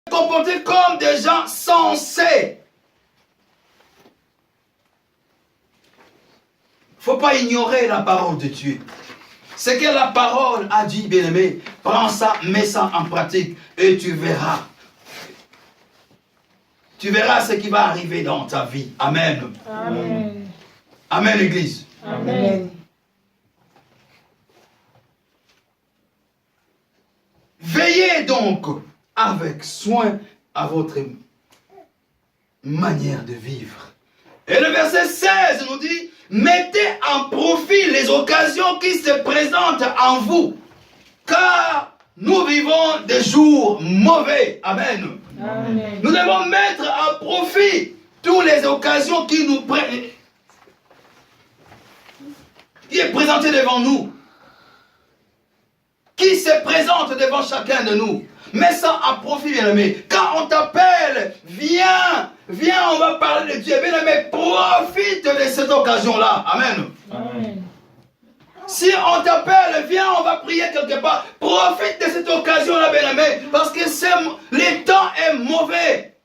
comporter comme des gens sensés. Il ne faut pas ignorer la parole de Dieu. Ce que la parole a dit, bien-aimé, prends ça, mets ça en pratique et tu verras. Tu verras ce qui va arriver dans ta vie. Amen. Amen. Amen, Église. Amen. Veillez donc avec soin à votre manière de vivre. Et le verset 16 nous dit, mettez en profit les occasions qui se présentent en vous, car nous vivons des jours mauvais. Amen. Amen. Nous devons mettre en profit toutes les occasions qui nous qui est présenté devant nous, qui se présente devant chacun de nous. Mets ça en profit, bien-aimé. Quand on t'appelle, viens, on va parler de Dieu. Bien-aimé, profite de cette occasion-là. Amen. Amen. Si on t'appelle, viens, on va prier quelque part. Profite de cette occasion-là, bien-aimé, parce que le temps est mauvais.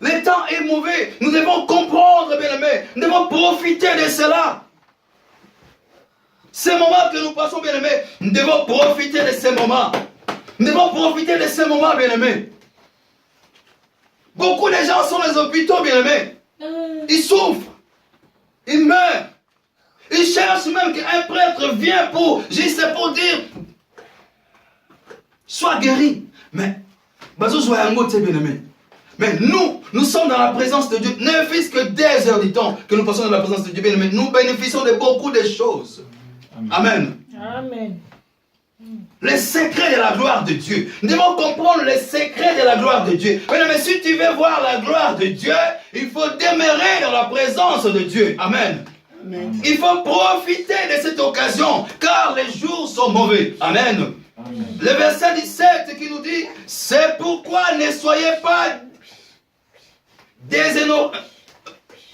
Le temps est mauvais. Nous devons comprendre, bien-aimé. Nous devons profiter de cela. Ces moments que nous passons, bien-aimés, nous devons profiter de ces moments. Nous devons profiter de ces moments, bien-aimés. Beaucoup de gens sont dans les hôpitaux, bien-aimés. Ils souffrent. Ils meurent. Ils cherchent même qu'un prêtre vienne pour, juste pour dire, sois guéri. Mais, bien-aimé. Mais nous sommes dans la présence de Dieu. Ne fût-ce que des heures du temps que nous passons dans la présence de Dieu, bien-aimé. Nous bénéficions de beaucoup de choses. Amen. Amen. Les secrets de la gloire de Dieu. Nous devons comprendre les secrets de la gloire de Dieu. Mais si tu veux voir la gloire de Dieu, il faut demeurer dans la présence de Dieu. Amen. Amen. Il faut profiter de cette occasion, car les jours sont mauvais. Amen. Amen. Le verset 17 qui nous dit, c'est pourquoi ne soyez pas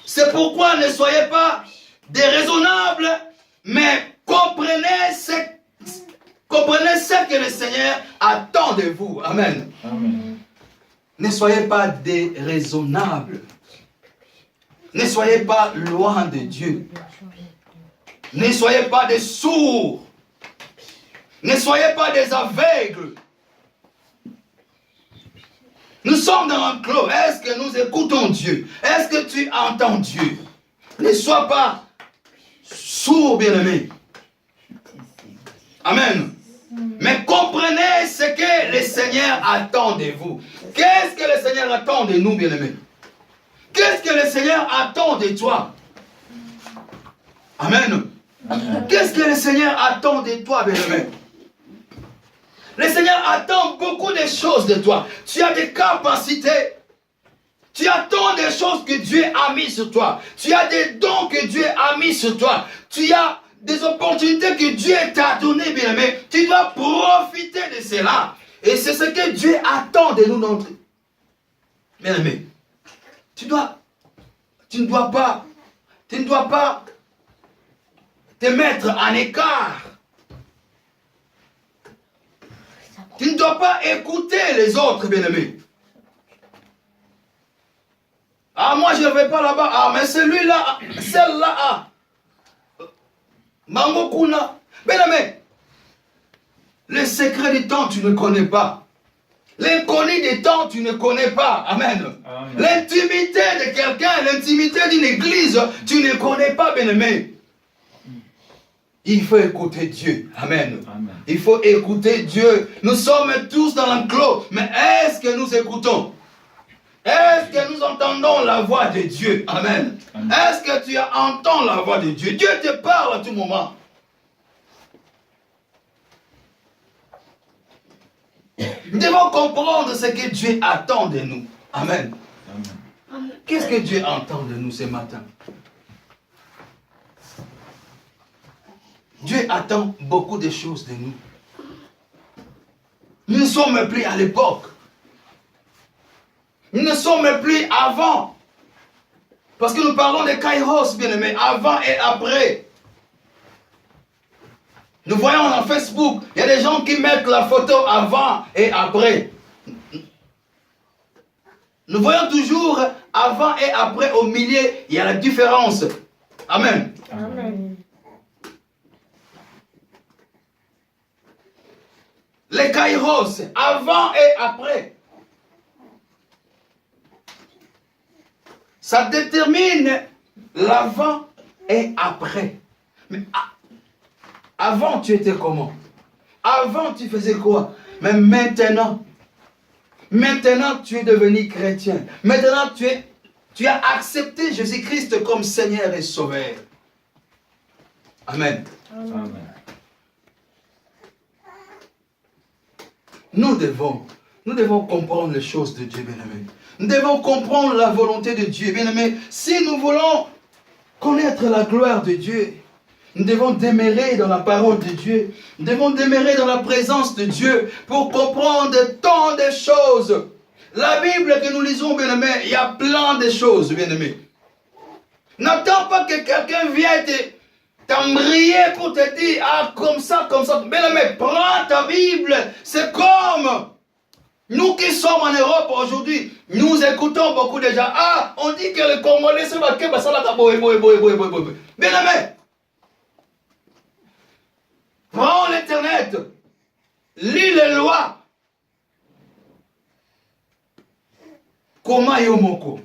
c'est pourquoi ne soyez pas déraisonnables, mais comprenez ce que le Seigneur attend de vous. Amen. Amen. Ne soyez pas déraisonnables. Ne soyez pas loin de Dieu. Ne soyez pas des sourds. Ne soyez pas des aveugles. Nous sommes dans un clos. Est-ce que nous écoutons Dieu? Est-ce que tu entends Dieu? Ne sois pas sourd, bien-aimé. Amen. Mais comprenez ce que le Seigneur attend de vous. Qu'est-ce que le Seigneur attend de nous, bien-aimés? Qu'est-ce que le Seigneur attend de toi? Amen. Qu'est-ce que le Seigneur attend de toi, bien-aimé? Le Seigneur attend beaucoup de choses de toi. Tu as des capacités. Tu as tant de choses que Dieu a mis sur toi. Tu as des dons que Dieu a mis sur toi. Tu as des opportunités que Dieu t'a données, bien-aimé. Tu dois profiter de cela. Et c'est ce que Dieu attend de nous, notre bien-aimé. Tu ne dois pas te mettre en écart. Tu ne dois pas écouter les autres, bien-aimés. Ah, moi je ne vais pas là-bas. Ah, mais celui-là, celle-là, ah. Mangokuna. Bien-aimé, le secret du temps, tu ne connais pas. L'inconnu des temps, tu ne connais pas. Amen. L'intimité de quelqu'un, l'intimité d'une église, tu ne connais pas, bien-aimé. Il faut écouter Dieu. Amen. Amen. Il faut écouter Dieu. Nous sommes tous dans l'enclos. Mais est-ce que nous écoutons? Est-ce que nous entendons la voix de Dieu? Amen. Amen. Est-ce que tu entends la voix de Dieu? Dieu te parle à tout moment. Nous devons comprendre ce que Dieu attend de nous. Amen. Amen. Qu'est-ce que Dieu entend de nous ce matin? Dieu attend beaucoup de choses de nous. Nous ne sommes plus à l'époque. Nous ne sommes plus avant. Parce que nous parlons de Kairos, bien aimé, avant et après. Nous voyons dans Facebook, il y a des gens qui mettent la photo avant et après. nous voyons toujours avant et après, au milieu, il y a la différence. Amen. Amen. Les kairos, avant et après. Ça détermine l'avant et après. Mais avant, tu étais comment? Avant, tu faisais quoi? Mais maintenant, tu es devenu chrétien. Maintenant, tu as accepté Jésus-Christ comme Seigneur et Sauveur. Amen. Amen. Nous devons comprendre les choses de Dieu, bien-aimé. Nous devons comprendre la volonté de Dieu, bien-aimé. Si nous voulons connaître la gloire de Dieu, nous devons demeurer dans la parole de Dieu. Nous devons demeurer dans la présence de Dieu pour comprendre tant de choses. La Bible que nous lisons, bien-aimé, il y a plein de choses, bien-aimé. N'attends pas que quelqu'un vienne t'embrayer pour te dire, ah, comme ça, comme ça. Bien-aimé, prends ta Bible. C'est comme nous qui sommes en Europe aujourd'hui, nous écoutons beaucoup de gens. Ah, on dit que les Congolais se battent, bah ça là, bien-aimé, prends l'internet, lis les lois. Comment Yomoko?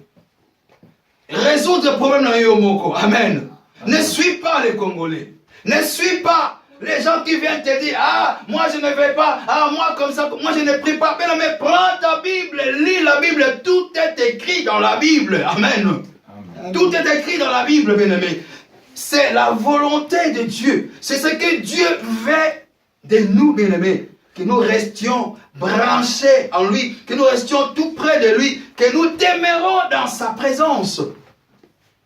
Résoudre le problème dans Yomoko. Amen. Ne suis pas les Congolais. Ne suis pas les gens qui viennent te dire, ah, moi je ne vais pas, ah, moi comme ça, moi je ne prie pas. Mais prends ta Bible, lis la Bible, tout est écrit dans la Bible. Amen. Amen. Tout est écrit dans la Bible, bien-aimé. C'est la volonté de Dieu. C'est ce que Dieu veut de nous, bien-aimés. Que nous restions branchés en lui, que nous restions tout près de lui, que nous demeurons dans sa présence.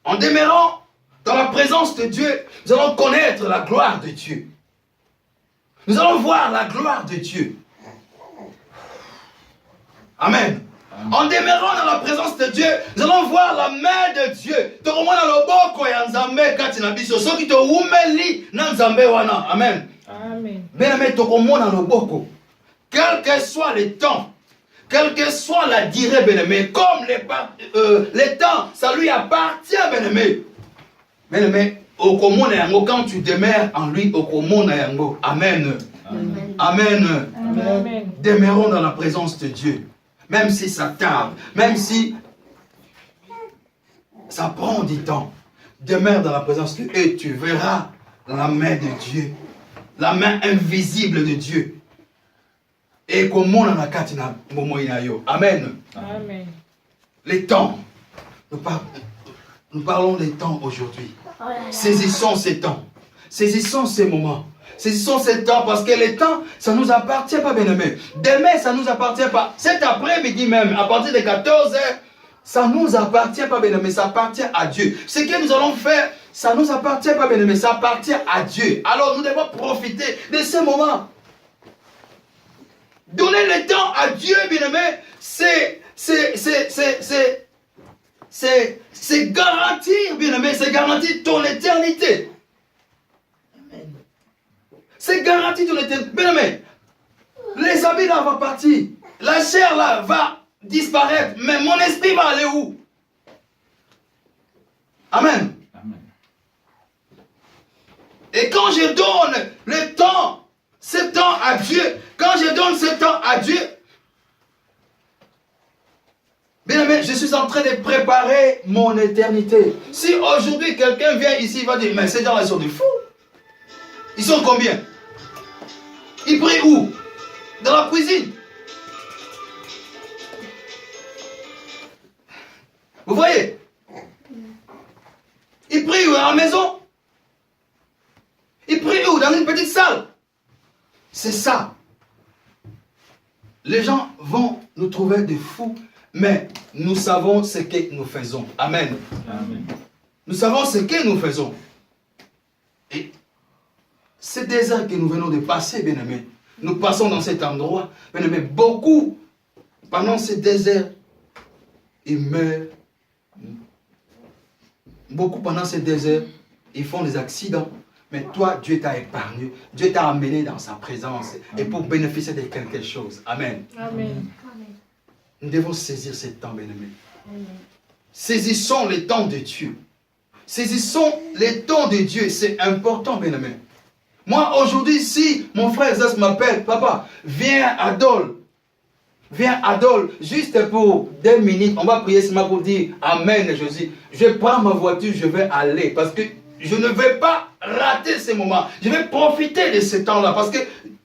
En demeurant dans la présence de Dieu, nous allons connaître la gloire de Dieu. Nous allons voir la gloire de Dieu. Amen. En demeurant dans la présence de Dieu, nous allons voir la main de Dieu. Amen. Amen. Quel que soit le temps, quelle que soit la durée, bien-aimé, comme les temps, ça lui appartient, bien-aimé. Bien-aimé, quand tu demeures en lui, Amen. Amen. Amen. Amen. Demeurons dans la présence de Dieu. Même si ça tarde, même si ça prend du temps, demeure dans la présence de Dieu et tu verras la main de Dieu, la main invisible de Dieu. Et comme on a katina momoinayo. Amen. Amen. Les temps, nous parlons des temps aujourd'hui. Saisissons ces temps, saisissons ces moments. Saisissons ces temps parce que les temps, ça ne nous appartient pas, bien-aimé. Demain, ça ne nous appartient pas. Cet après-midi même, à partir de 14h, ça ne nous appartient pas, bien-aimé. Ça appartient à Dieu. Ce que nous allons faire, ça ne nous appartient pas, bien-aimé. Ça appartient à Dieu. Alors, nous devons profiter de ces moments. Donner le temps à Dieu, bien-aimé, c'est garantir, bien-aimé, c'est garantir ton éternité. C'est garanti ton éternité. Bien-aimé, les habits là vont partir. La chair là va disparaître. Mais mon esprit va aller où? Amen. Amen. Et quand je donne le temps, ce temps à Dieu, quand je donne ce temps à Dieu, bien-aimé, je suis en train de préparer mon éternité. Si aujourd'hui quelqu'un vient ici, il va dire, mais ces gens-là sont des fous. Ils sont combien? Ils prient où? Dans la cuisine. Vous voyez? Ils prient où? À la maison? Ils prient où? Dans une petite salle? C'est ça. Les gens vont nous trouver des fous, mais nous savons ce que nous faisons. Amen. Amen. Nous savons ce que nous faisons. Et ce désert que nous venons de passer, bien-aimés, nous passons dans cet endroit, bien-aimés, beaucoup, pendant ce désert, ils meurent. Beaucoup pendant ce désert, ils font des accidents. Mais toi, Dieu t'a épargné. Dieu t'a amené dans sa présence. Et pour bénéficier de quelque chose. Amen. Amen. Nous devons saisir ces temps, bien-aimés. Saisissons les temps de Dieu. Saisissons les temps de Dieu. C'est important, bien-aimés. Moi, aujourd'hui, si mon frère Zas m'appelle, papa, viens à Dole. Viens à Dole, juste pour 2 minutes. On va prier seulement pour dire Amen, Jésus. Je prends ma voiture, je vais aller. Parce que je ne vais pas rater ces moments. Je vais profiter de ce temps-là. Parce que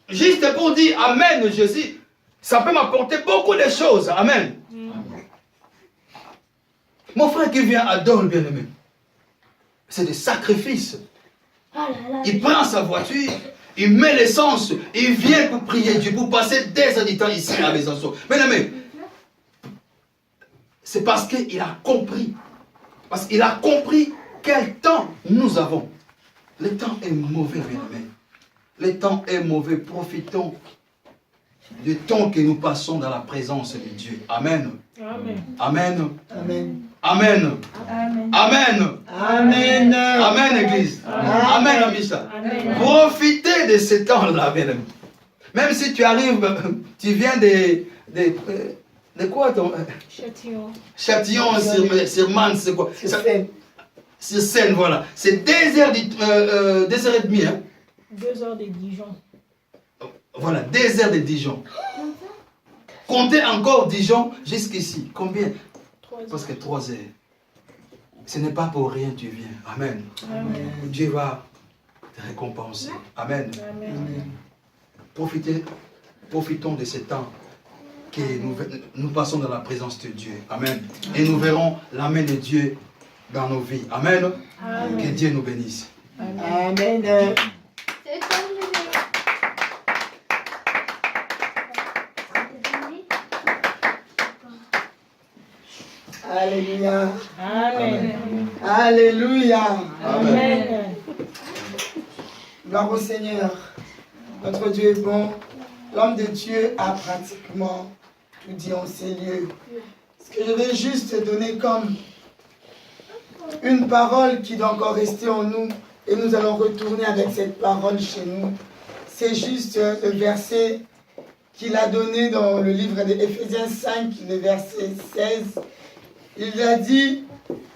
juste pour dire Amen, Jésus, ça peut m'apporter beaucoup de choses. Amen. Mon frère qui vient à Dole, bien-aimé, c'est des sacrifices. Il prend sa voiture, il met l'essence, il vient pour prier Dieu, pour passer des heures du temps ici à Besançon. Bien-aimé, c'est parce qu'il a compris. Parce qu'il a compris quel temps nous avons. Le temps est mauvais, bien-aimé. Le temps est mauvais. Profitons du temps que nous passons dans la présence de Dieu. Amen. Amen. Amen. Amen. Amen. Amen. Amen. Amen. Amen, Église. Amen, Amisa. Amen. Profitez de ce temps-là, bien-aimé. Même si tu arrives, tu viens de quoi ton... Châtillon. Châtillon sur Mans, c'est quoi? Sur Seine. Sur Seine, voilà. C'est 2h30, hein? 2 heures de Dijon. Voilà, 2h de Dijon. Comptez encore Dijon jusqu'ici. Combien? 3 heures. Parce que 3 heures. Ce n'est pas pour rien que tu viens. Amen. Amen. Dieu va te récompenser. Amen. Amen. Profitons de ce temps que nous passons dans la présence de Dieu. Amen. Et nous verrons la main de Dieu dans nos vies. Amen. Amen. Que Dieu nous bénisse. Amen. Alléluia. Amen. Alléluia. Amen. Gloire au Seigneur. Notre Dieu est bon. L'homme de Dieu a pratiquement tout dit en ces lieux. Ce que je vais juste donner comme une parole qui doit encore rester en nous, et nous allons retourner avec cette parole chez nous. C'est juste le verset qu'il a donné dans le livre d'Éphésiens 5, le verset 16. Il a dit,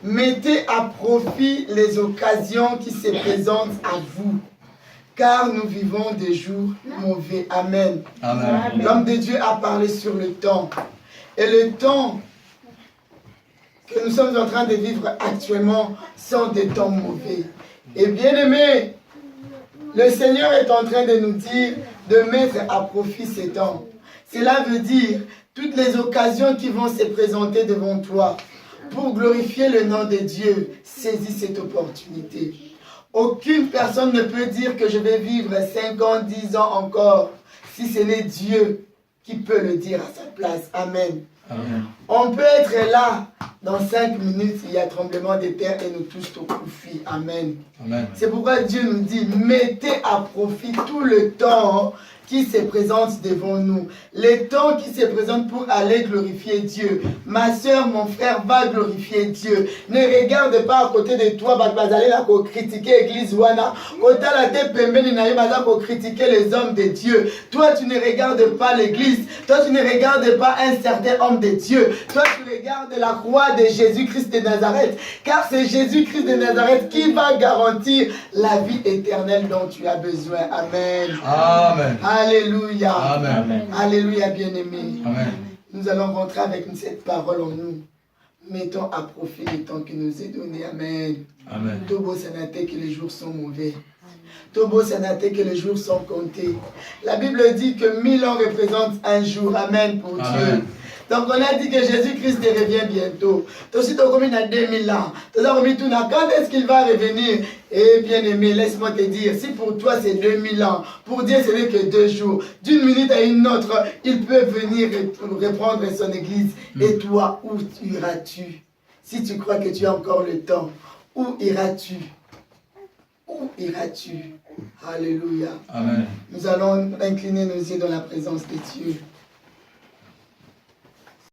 mettez à profit les occasions qui se présentent à vous, car nous vivons des jours mauvais. Amen. Amen. L'homme de Dieu a parlé sur le temps. Et le temps que nous sommes en train de vivre actuellement sont des temps mauvais. Et bien aimé, le Seigneur est en train de nous dire de mettre à profit ces temps. Cela veut dire toutes les occasions qui vont se présenter devant toi pour glorifier le nom de Dieu. Saisis cette opportunité. Aucune personne ne peut dire que je vais vivre 5 ans, 10 ans encore, si ce n'est Dieu qui peut le dire à sa place. Amen. Amen. On peut être là, dans 5 minutes, il y a tremblement de terre et nous tous au conflit. Amen. Amen. C'est pourquoi Dieu nous dit, mettez à profit tout le temps qui se présente devant nous. Les temps qui se présentent pour aller glorifier Dieu. Ma soeur, mon frère, va glorifier Dieu. Ne regarde pas à côté de toi, pour critiquer l'église Wana. Pour critiquer les hommes de Dieu. Toi, tu ne regardes pas l'église. Toi, tu ne regardes pas un certain homme de Dieu. Toi, tu regardes la croix de Jésus-Christ de Nazareth. Car c'est Jésus-Christ de Nazareth qui va garantir la vie éternelle dont tu as besoin. Amen. Amen. Alléluia. Amen. Alléluia, bien-aimés. Amen. Nous allons rentrer avec cette parole en nous. Mettons à profit le temps qui nous est donné. Amen. Amen. Tobo Sanate que les jours sont mauvais. Tobo Sanate que les jours sont comptés. La Bible dit que 1000 ans représentent un jour. Amen pour Amen. Dieu. Donc on a dit que Jésus-Christ revient bientôt. Toi aussi tu as commis à 2000 ans. Quand est-ce qu'il va revenir? Eh bien aimé, laisse-moi te dire, si pour toi c'est 2000 ans, pour Dieu ce n'est que 2 jours. D'une minute à une autre, il peut venir reprendre son église. Et toi, où iras-tu? Si tu crois que tu as encore le temps, où iras-tu? Où iras-tu? Alléluia. Amen. Nous allons incliner nos yeux dans la présence de Dieu.